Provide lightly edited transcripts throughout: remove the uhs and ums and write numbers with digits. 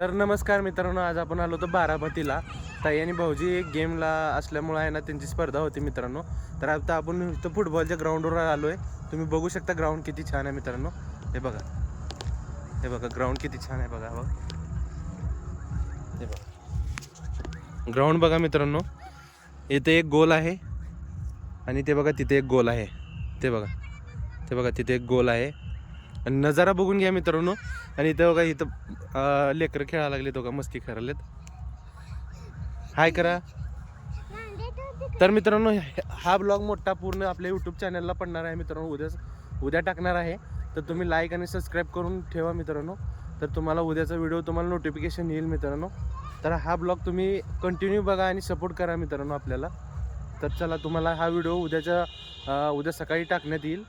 तर नमस्कार मित्रांनो, आज आपण आलो होतो बारामतीला. ताई आणि भाऊजी गेमला असल्यामुळे आहे ना, त्यांची स्पर्धा होती मित्रांनो. तर आता आपण इथं फुटबॉलच्या ग्राउंडवर आलो आहे. तुम्ही बघू शकता ग्राउंड किती छान आहे मित्रांनो. हे बघा, हे बघा ग्राउंड किती छान आहे बघा. हे बघा ग्राउंड बघा मित्रांनो. इथे एक गोल आहे आणि ते बघा तिथे एक गोल आहे. ते बघा, ते बघा तिथे एक गोल आहे. आणि नजारा बघून घ्या मित्रांनो. आणि इथं बघा, इथं लेकरं खेळायला लागले तो का मस्ती करायलेत. हाय करा. तर मित्रांनो, हा ब्लॉग मोठा पूर्ण आपल्या यूट्यूब चॅनलला पडणार आहे मित्रांनो. उद्या टाकणार आहे. तर तुम्ही लाईक आणि सबस्क्राईब करून ठेवा मित्रांनो. तर तुम्हाला उद्याचा व्हिडिओ तुम्हाला नोटिफिकेशन येईल मित्रांनो. तर हा ब्लॉग तुम्ही कंटिन्यू बघा आणि सपोर्ट करा मित्रांनो आपल्याला. तर चला, तुम्हाला हा व्हिडिओ उद्या सकाळी टाकण्यात येईल.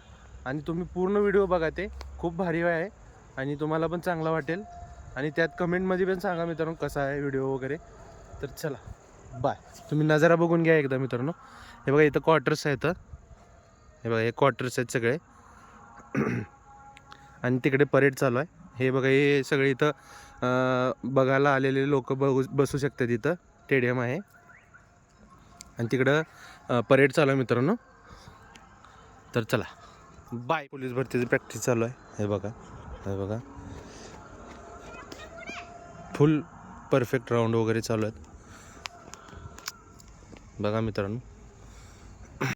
आणि तुम्ही पूर्ण व्हिडिओ बघा, ते खूप भारी आहे आणि तुम्हाला पण चांगला वाटेल. आणि त्यात कमेंटमध्ये पण सांगा मित्रांनो कसा आहे व्हिडिओ वगैरे. तर चला, बाय. तुम्ही नजारा बघून घ्या एकदा मित्रांनो. हे बघा इथं क्वार्टर्स आहेत. हे बघा हे क्वार्टर्स आहेत सगळे. आणि तिकडे परेड चालू आहे. हे बघा, हे सगळे इथं बघायला आलेले लोक बसू शकतात. इथं स्टेडियम आहे आणि तिकडं परेड चालू आहे मित्रांनो. तर चला, बाय. पोलीस भरतीची प्रॅक्टिस चालू आहे. हे बघा, हे बघा फुल परफेक्ट राऊंड वगैरे चालू आहेत बघा मित्रांनो.